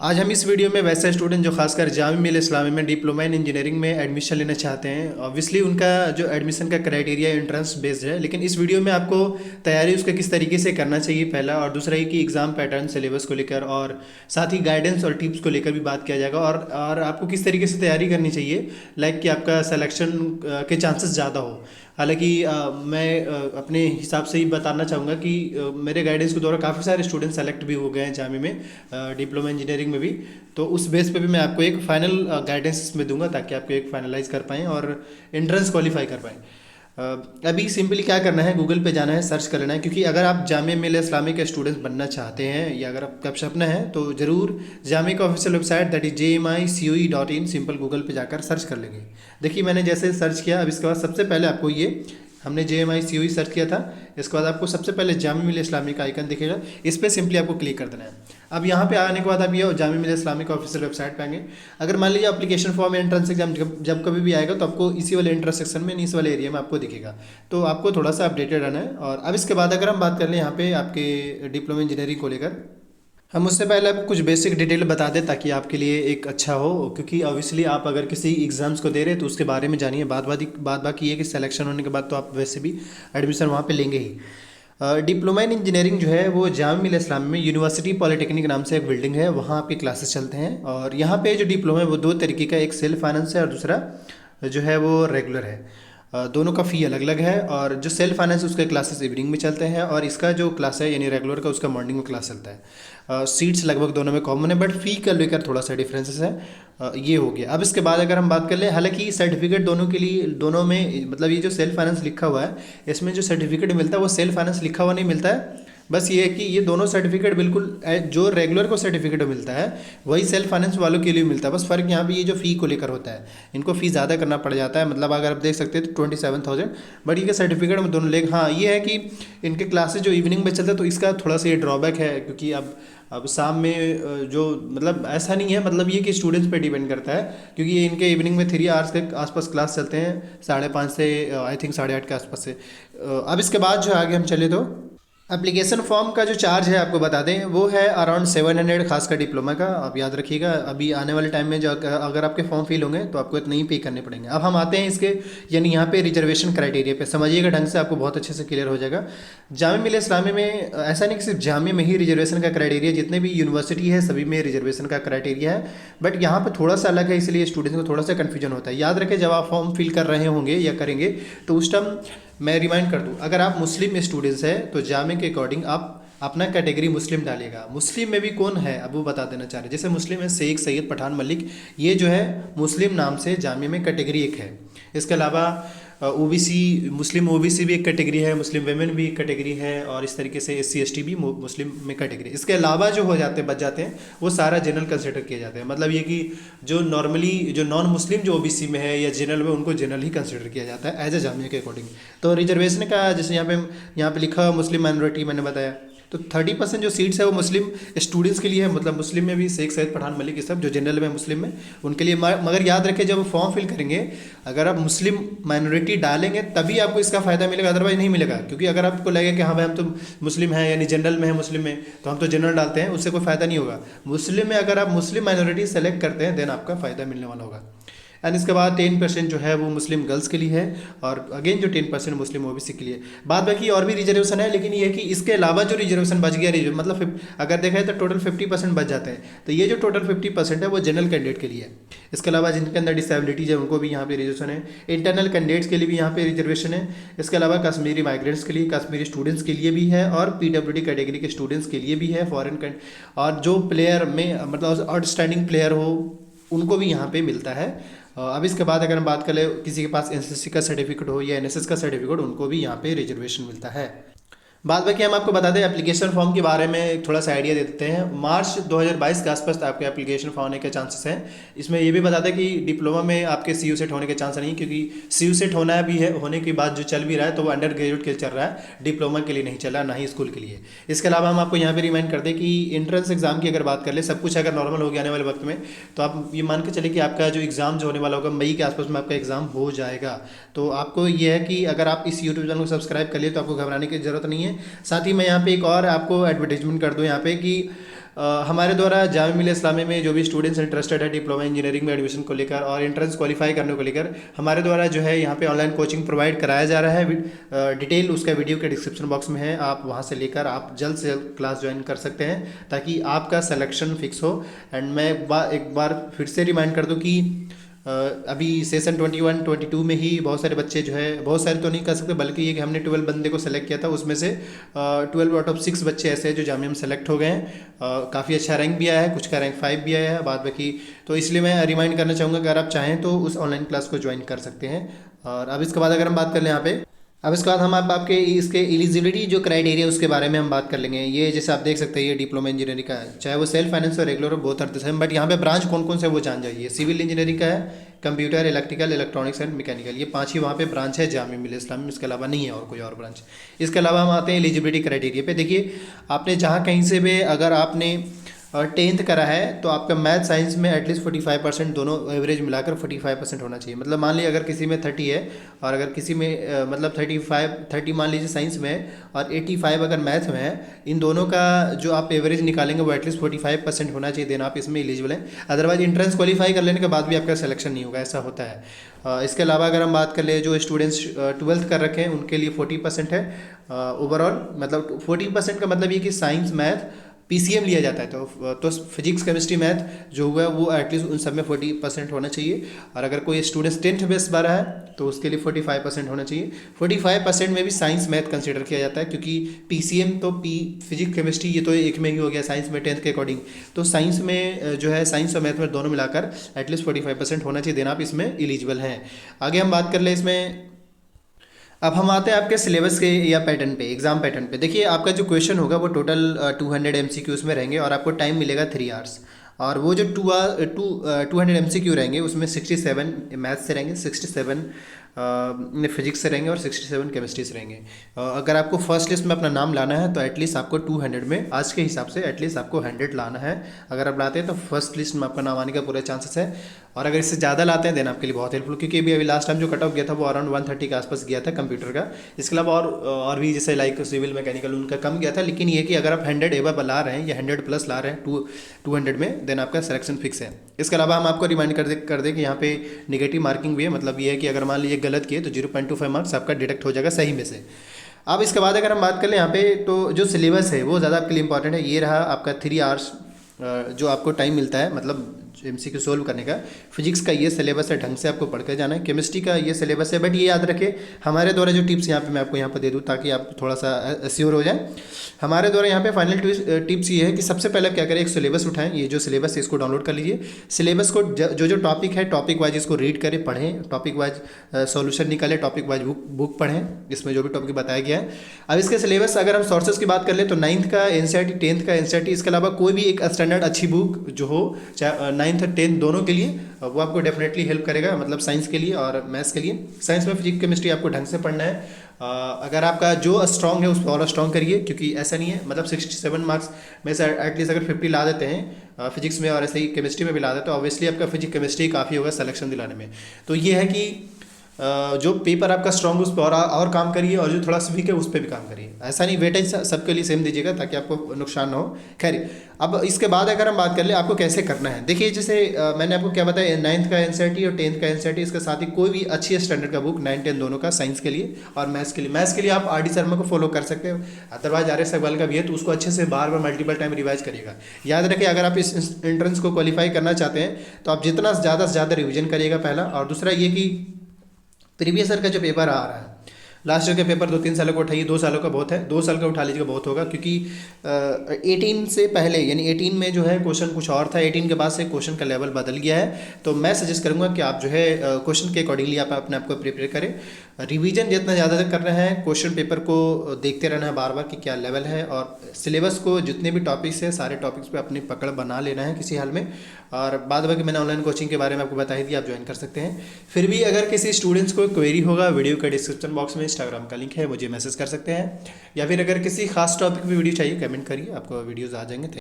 आज हम इस वीडियो में वैसे स्टूडेंट जो खासकर जामिया मिल्लिया इस्लामिया में डिप्लोमा इन इंजीनियरिंग में एडमिशन लेना चाहते हैं, ऑब्वियसली उनका जो एडमिशन का क्राइटेरिया एंट्रेंस बेस्ड है, लेकिन इस वीडियो में आपको तैयारी उसका किस तरीके से करना चाहिए पहला, और दूसरा ये कि एग्ज़ाम पैटर्न सिलेबस को लेकर और साथ ही गाइडेंस और टिप्स को लेकर भी बात किया जाएगा, और आपको किस तरीके से तैयारी करनी चाहिए लाइक कि आपका सिलेक्शन के चांसेस ज़्यादा हो। हालांकि मैं अपने हिसाब से ही बताना चाहूँगा कि मेरे गाइडेंस के द्वारा काफ़ी सारे स्टूडेंट सेलेक्ट भी हो गए हैं जामिया में डिप्लोमा इंजीनियरिंग में भी। तो उस बेस पे भी मैं आपको एक फाइनल गाइडेंस इसमें दूंगा ताकि आपको एक फाइनलाइज कर पाएँ और एंट्रेंस क्वालिफाई कर पाएँ। अभी सिंपली क्या करना है, गूगल पे जाना है, सर्च कर लेना है, क्योंकि अगर आप जामिया मिल्लिया इस्लामिया के स्टूडेंट्स बनना चाहते हैं या अगर आपका सपना है तो ज़रूर जामिया का official website that is jmicoe.in simple Google पे जाकर सर्च कर लेंगे। देखिए मैंने जैसे सर्च किया, अब इसके बाद सबसे पहले आपको ये हमने JMICOE सर्च किया था, इसके बाद आपको सबसे पहले जामिया मिल्लिया इस्लामिया का आइकन दिखेगा, इस पर सिंपली आपको क्लिक कर देना है। अब यहाँ पे आने के बाद आप ये जामिया मिल्लिया इस्लामिया का ऑफिशियल वेबसाइट पे आएंगे। अगर मान लीजिए एप्लीकेशन फॉर्म एंट्रेंस एग्जाम जब कभी भी आएगा तो आपको इसी वाले एंट्रेंस सेक्शन में, इस वाले एरिया में आपको दिखेगा, तो आपको थोड़ा सा अपडेटेड रहना है। और अब इसके बाद अगर हम बात कर लें यहाँ पे आपके डिप्लोमा इंजीनियरिंग को लेकर, हम उससे पहले आपको कुछ बेसिक डिटेल बता दें ताकि आपके लिए एक अच्छा हो, क्योंकि ऑब्वियसली आप अगर किसी एग्ज़ाम्स को दे रहे हैं तो उसके बारे में जानिए। बात बाकी ये कि सिलेक्शन होने के बाद तो आप वैसे भी एडमिशन वहाँ पे लेंगे ही। डिप्लोमा इन इंजीनियरिंग जो है वो जामिया मिल्लिया इस्लामिया में यूनिवर्सिटी पॉलिटेक्निक नाम से एक बिल्डिंग है, वहाँ आपके क्लासेस चलते हैं। और यहाँ पे जो डिप्लोमा है वो दो तरीके का, एक सेल्फ फाइनेंस है और दूसरा जो है वो रेगुलर है। दोनों का फ़ी अलग अलग है, और जो सेल्फ फाइनेंस उसके क्लासेस इवनिंग में चलते हैं और इसका जो क्लास है यानी रेगुलर का उसका मॉर्निंग में क्लास चलता है। सीट्स लगभग दोनों में कॉमन है, बट फ़ी का लेकर थोड़ा सा डिफरेंसेस है। ये हो गया। अब इसके बाद अगर हम बात कर ले, हालांकि सर्टिफिकेट दोनों के लिए, दोनों में मतलब ये जो सेल्फ फाइनेंस लिखा हुआ है इसमें जो सर्टिफिकेट मिलता है वो सेल्फ फाइनेंस लिखा हुआ नहीं मिलता है। बस ये है कि ये दोनों सर्टिफिकेट बिल्कुल जो रेगुलर को सर्टिफिकेट मिलता है वही सेल्फ फाइनेंस वालों के लिए मिलता है। बस फ़र्क यहाँ पे ये जो फ़ी को लेकर होता है, इनको फ़ी ज़्यादा करना पड़ जाता है। मतलब अगर आप देख सकते हैं तो 27,000, बट ये सर्टिफिकेट में दोनों लेग। हाँ ये है कि इनके क्लासेज जो इवनिंग में चलता है तो इसका थोड़ा सा ये ड्रॉबैक है, क्योंकि अब शाम में जो मतलब ऐसा नहीं है, मतलब ये कि स्टूडेंट्स पे डिपेंड करता है, क्योंकि ये इनके इवनिंग में 3 आवर्स के आसपास क्लास चलते हैं, 5:30 से आई थिंक 8:30 के आसपास से। अब इसके बाद जो आगे हम चले तो एप्लीकेशन फॉर्म का जो चार्ज है आपको बता दें वो है अराउंड 700, खासकर डिप्लोमा का। आप याद रखिएगा, अभी आने वाले टाइम में जो अगर आपके फॉर्म फिल होंगे तो आपको इतना ही पे करने पड़ेंगे। अब हम आते हैं इसके यानी यहाँ पे रिजर्वेशन क्राइटेरिया पे, समझिएगा ढंग से, आपको बहुत अच्छे से क्लियर हो जाएगा। जामिया मिल्लिया इस्लामिया में ऐसा नहीं कि सिर्फ जामिया में ही रिजर्वेशन का क्राइटेरिया, जितने भी यूनिवर्सिटी है सभी में रिजर्वेशन का क्राइटेरिया है, बट यहाँ पर थोड़ा सा अलग है, इसलिए स्टूडेंट्स को थोड़ा सा कन्फ्यूजन होता है। याद रखें जब आप फॉर्म फिल कर रहे होंगे या करेंगे तो उस टाइम मैं रिमाइंड कर दूं, अगर आप मुस्लिम स्टूडेंट्स हैं तो जामिया के अकॉर्डिंग आप अपना कैटेगरी मुस्लिम डालिएगा। मुस्लिम में भी कौन है अब वो बता देना चाह रहे हैं, जैसे मुस्लिम है शेख, सैयद, पठान, मलिक, ये जो है मुस्लिम नाम से जामिया में कैटेगरी एक है। इसके अलावा ओबीसी, मुस्लिम ओबीसी भी एक कैटेगरी है, मुस्लिम वेमेन भी एक कैटेगरी है, और इस तरीके से SC ST भी मुस्लिम में कैटेगरी। इसके अलावा जो हो जाते हैं बच जाते हैं वो सारा जनरल कंसिडर किए जाते हैं। मतलब ये कि जो नॉर्मली जो नॉन मुस्लिम जो OBC में है या जनरल में, उनको जनरल ही कंसिडर किया जाता है एज ए जामिया के अकॉर्डिंग। तो रिजर्वेशन का जैसे यहाँ पे लिखा हुआ मुस्लिम माइनॉरिटी मैंने बताया, तो 30% जो सीट्स है वो मुस्लिम स्टूडेंट्स के लिए है। मतलब मुस्लिम में भी शेख, सैयद, पठान, मलिक, ये सब जो जनरल में मुस्लिम में उनके लिए। मगर याद रखें जब फॉर्म फिल करेंगे अगर आप मुस्लिम माइनॉरिटी डालेंगे तभी आपको इसका फ़ायदा मिलेगा, अदरवाइज नहीं मिलेगा। क्योंकि अगर आपको लगे कि हाँ भाई हम तो मुस्लिम हैं यानी जनरल में है मुस्लिम में, तो हम तो जनरल डालते हैं, उससे कोई फ़ायदा नहीं होगा। मुस्लिम में अगर आप मुस्लिम माइनॉरिटी सेलेक्ट करते हैं देन आपका फ़ायदा मिलने वाला होगा। एंड इसके बाद 10% जो है वो मुस्लिम गर्ल्स के लिए है, और अगेन जो 10% मुस्लिम OBC के लिए। बाद बाकी और भी रिजर्वेशन है, लेकिन ये है कि इसके अलावा जो रिजर्वेशन बच गया, मतलब अगर देखा जाए तो टोटल 50% बच जाते हैं। तो ये जो टोटल 50% है वो जनरल कैंडिडेट के लिए है। इसके अलावा जिनके अंदर डिसेबिलिटीज है उनको भी यहाँ पे रिजर्वेशन है, इंटरनल कैंडिडेट्स के लिए भी यहाँ पे रिजर्वेशन है। इसके अलावा कश्मीरी माइग्रेंट्स के लिए, कश्मीरी स्टूडेंट्स के लिए भी है, और PWD कैटेगरी के स्टूडेंट्स के लिए भी है, फॉरेन और जो प्लेयर में मतलब आउटस्टैंडिंग प्लेयर हो उनको भी यहाँ पे मिलता है। अब इसके बाद अगर हम बात करें किसी के पास NCC का सर्टिफिकेट हो या NSS का सर्टिफिकेट, उनको भी यहाँ पे रिजर्वेशन मिलता है। बाद बाकी हम आपको बता दें एप्लीकेशन फॉर्म के बारे में थोड़ा सा आइडिया दे देते हैं। मार्च 2022 के आसपास आपके एप्लीकेशन फॉर्म होने के चांसेस हैं। इसमें ये भी बता दें कि डिप्लोमा में आपके CU सेट होने के चांस नहीं, क्योंकि CU सेट होना भी है, होने के बाद जो चल भी रहा है तो वो अंडर ग्रेजुएट के लिए चल रहा है, डिप्लोमा के लिए नहीं चल रहा, ना ही स्कूल के लिए। इसके अलावा हम आपको यहाँ पर रिमाइंड कर दें कि एंट्रेंस एग्जाम की अगर बात कर ले, सब कुछ अगर नॉर्मल हो गया आने वाले वक्त में, तो आप ये मान के चले कि आपका जो एग्ज़ाम जो होने वाला होगा मई के आसपास में आपका एग्ज़ाम हो जाएगा। तो आपको ये है कि अगर आप इस यूट्यूब चैनल को सब्सक्राइब कर लिए तो आपको घबराने की ज़रूरत नहीं है। साथ ही मैं यहाँ पे एक और आपको एडवर्टीजमेंट कर दूँ यहाँ पे कि हमारे द्वारा जामिया मिलिया इस्लामिया में जो भी स्टूडेंट्स इंटरेस्टेड है डिप्लोमा इंजीनियरिंग में एडमिशन को लेकर और एंट्रेंस क्वालिफाई करने को लेकर, हमारे द्वारा जो है यहाँ पे ऑनलाइन कोचिंग प्रोवाइड कराया जा रहा है। डिटेल उसका वीडियो के डिस्क्रिप्शन बॉक्स में है, आप वहाँ से लेकर आप जल्द से जल्द क्लास ज्वाइन कर सकते हैं ताकि आपका सिलेक्शन फिक्स हो। एंड मैं एक बार फिर से रिमाइंड कर दूँ कि अभी सेशन 21-22 में ही बहुत सारे बच्चे जो है, बहुत सारे तो नहीं कर सकते बल्कि ये कि हमने 12 बंदे को सेलेक्ट किया था, उसमें से 12 आउट ऑफ 6 बच्चे ऐसे हैं जो जामिया में सेलेक्ट हो गए हैं। काफ़ी अच्छा रैंक भी आया है, कुछ का रैंक 5 भी आया है बाद बाकी। तो इसलिए मैं रिमाइंड करना चाहूँगा अगर आप चाहें तो उस ऑनलाइन क्लास को ज्वाइन कर सकते हैं। और अब इसके बाद अगर हम बात कर लें यहाँ पे, अब इसके बाद हम आपके इसके एलिजिबिलिटी जो क्राइटेरिया उसके बारे में हम बात कर लेंगे। ये जैसे आप देख सकते हैं ये डिप्लोमा इंजीनियरिंग का है, चाहे वो सेल्फ फाइनेंस और रेगुलर हो, बहुत अर्थ है। बट यहाँ पे ब्रांच कौन कौन से वो जान जाइए। सिविल इंजीनियरिंग का है, computer, electrical, electronics and mechanical, ये 5 ही वहाँ पे ब्रांच है जामिया मिलिया इस्लामिया में, इसके अलावा नहीं है और कोई और ब्रांच। इसके अलावा हम आते हैं एलिजिबिलिटी क्राइटेरिया पे। देखिए आपने जहाँ कहीं से भी अगर आपने 10th करा है तो आपका मैथ साइंस में एटलीस्ट 45% दोनों एवरेज मिलाकर 45% होना चाहिए। मतलब मान लीजिए अगर किसी में 30 है और अगर किसी में मतलब 30 मान लीजिए साइंस में है और 85 अगर मैथ में है, इन दोनों का जो आप एवरेज निकालेंगे वो एटलीस्ट 45% होना चाहिए, देन आप इसमें एलिजिबल हैं। अदरवाइज इंट्रेंस क्वालिफाई कर लेने के बाद भी आपका सिलेक्शन नहीं होगा, ऐसा होता है। इसके अलावा अगर हम बात कर ले जो स्टूडेंट्स 12th कर रखे हैं उनके लिए 40% है ओवरऑल। मतलब 40% का मतलब ये कि साइंस मैथ पीसीएम लिया जाता है तो फिजिक्स केमिस्ट्री मैथ जो हुआ है वो एटलीस्ट उन सब में 40% होना चाहिए। और अगर कोई स्टूडेंट्स 10th बेस बारह है तो उसके लिए 45% होना चाहिए। 45% में भी साइंस मैथ कंसीडर किया जाता है क्योंकि पीसीएम तो फिजिक्स केमिस्ट्री ये तो एक में ही हो गया साइंस में 10th के अकॉर्डिंग। तो साइंस में जो है साइंस और मैथ में दोनों मिलाकर एटलीस्ट 45% होना चाहिए, देना आप इसमें एलिजिबल हैं। आगे हम बात कर ले इसमें, अब हम आते हैं आपके सिलेबस के या पैटर्न पे, एग्जाम पैटर्न पे। देखिए आपका जो क्वेश्चन होगा वो टोटल 200 MCQs में रहेंगे और आपको टाइम मिलेगा 3 आवर्स। और वो जो 200 MCQ रहेंगे उसमें 67 मैथ्स से रहेंगे, 67 फिजिक्स से रहेंगे और 67 केमिस्ट्री से रहेंगे। अगर आपको फर्स्ट लिस्ट में अपना नाम लाना है तो एटलीस्ट आपको 200 में आज के हिसाब से एटलीस्ट आपको 100 लाना है। अगर आप लाते हैं तो फर्स्ट लिस्ट में आपका नाम आने का पूरे चांसेस है। और अगर इससे ज़्यादा लाते हैं देन आपके लिए बहुत हेल्पफुल, क्योंकि अभी लास्ट टाइम जो कट ऑफ गया था वो अराउंड 130 के आसपास गया था कंप्यूटर का। इसके अलावा और भी जैसे लाइक सिविल मैकेनिकल उनका कम गया था। लेकिन ये कि अगर आप 100 एबव ला रहे हैं या 100 प्लस ला रहे हैं 200 में, देन आपका सिलेक्शन फिक्स है। इसके अलावा हम आपको रिमाइंड कर दें कि यहाँ पे नेगेटिव मार्किंग भी है। मतलब ये है कि अगर मान लीजिए गलत किए तो 0.25 मार्क्स आपका डिडक्ट हो जाएगा सही में से। अब इसके बाद अगर हम बात कर लें यहाँ पे तो जो सिलेबस है वो ज़्यादा आपके लिए इंपॉर्टेंट है। ये रहा आपका 3 आवर्स जो आपको टाइम मिलता है मतलब MCQ सोल्व करने का। फिजिक्स का ये सिलेबस है, ढंग से आपको पढ़ कर जाना है। केमिस्ट्री का ये सिलेबस है, बट ये याद रखें हमारे द्वारा जो टिप्स यहाँ पे मैं आपको यहाँ पे दे दूँ ताकि आप थोड़ा सा एश्योर हो जाए। हमारे द्वारा यहाँ पे फाइनल टिप्स ये है कि सबसे पहले क्या करें, एक सिलेबस उठाएं। ये जो सिलेबस है इसको डाउनलोड कर लीजिए। सिलेबस को जो टॉपिक है टॉपिक वाइज इसको रीड करें, पढ़ें, टॉपिक वाइज सोल्यूशन निकालें, टॉपिक वाइज बुक पढ़ें, इसमें जो भी टॉपिक बताया गया है। अब इसके सिलेबस अगर हम सोर्सेज की बात कर ले तो 9th का NCERT, 10th का NCERT, इसके अलावा कोई भी एक स्टैंडर्ड अच्छी बुक जो हो, चाहे 9th और 10th दोनों के लिए, वो आपको डेफिनेटली हेल्प करेगा। मतलब साइंस के लिए और मैथ्स के लिए। साइंस में फिजिक्स केमिस्ट्री आपको ढंग से पढ़ना है। अगर आपका जो स्ट्रॉन्ग है उसको और स्ट्रॉन्ग करिए, क्योंकि ऐसा नहीं है मतलब 67 मार्क्स में से एटलीस्ट अगर 50 ला देते हैं फिजिक्स में और ऐसे ही केमिस्ट्री में भी ला देते तो ऑब्वियसली आपका फिजिक्स केमिस्ट्री काफ़ी होगा सिलेक्शन दिलाने में। तो ये है कि जो पेपर आपका स्ट्रॉन्ग उस पर और काम करिए और जो थोड़ा सा वीक है उस पर भी काम करिए। ऐसा नहीं वेटेज सबके लिए सेम दीजिएगा ताकि आपको नुकसान ना हो। खैर अब इसके बाद अगर हम बात कर ले आपको कैसे करना है। देखिए जैसे मैंने आपको क्या बताया, 9th का NCERT और 10th का NCERT, इसके साथ ही कोई भी अच्छी स्टैंडर्ड का बुक 9, 10 दोनों का, साइंस के लिए और मैथ्स के लिए। मैथ्स के लिए आप RD शर्मा को फॉलो कर सकते हो, अदरवाइज RS अग्रवाल का भी है तो उसको अच्छे से बार बार मल्टीपल टाइम रिवाइज करिएगा। याद रखिए अगर आप इस एंट्रेंस को क्वालिफाई करना चाहते हैं तो आप जितना ज़्यादा से ज़्यादा रिविजन करिएगा पहला। और दूसरा ये कि प्रीवियस ईयर का जो पेपर आ रहा है, लास्ट ईयर के पेपर 2-3 सालों का उठाइए, 2 सालों का बहुत है, 2 साल का उठा लीजिएगा बहुत होगा। क्योंकि 18 से पहले यानी 18 में जो है क्वेश्चन कुछ और था, 18 के बाद से क्वेश्चन का लेवल बदल गया है। तो मैं सजेस्ट करूंगा कि आप जो है क्वेश्चन के अकॉर्डिंगली आप अपने आप को प्रिपेयर करें। रिवीजन जितना ज़्यादा कर रहे हैं, क्वेश्चन पेपर को देखते रहना है बार बार कि क्या लेवल है, और सिलेबस को जितने भी टॉपिक्स हैं सारे टॉपिक्स पे अपनी पकड़ बना लेना है किसी हाल में। और बाद बाकी मैंने ऑनलाइन कोचिंग के बारे में आपको बता ही दिया, आप ज्वाइन कर सकते हैं। फिर भी अगर किसी स्टूडेंट्स को क्वेरी होगा, वीडियो का डिस्क्रिप्शन बॉक्स में इंस्टाग्राम का लिंक है, मुझे मैसेज कर सकते हैं। या फिर अगर किसी खास टॉपिक पर वीडियो चाहिए कमेंट करिए, आपको वीडियोज़ आ जाएंगे।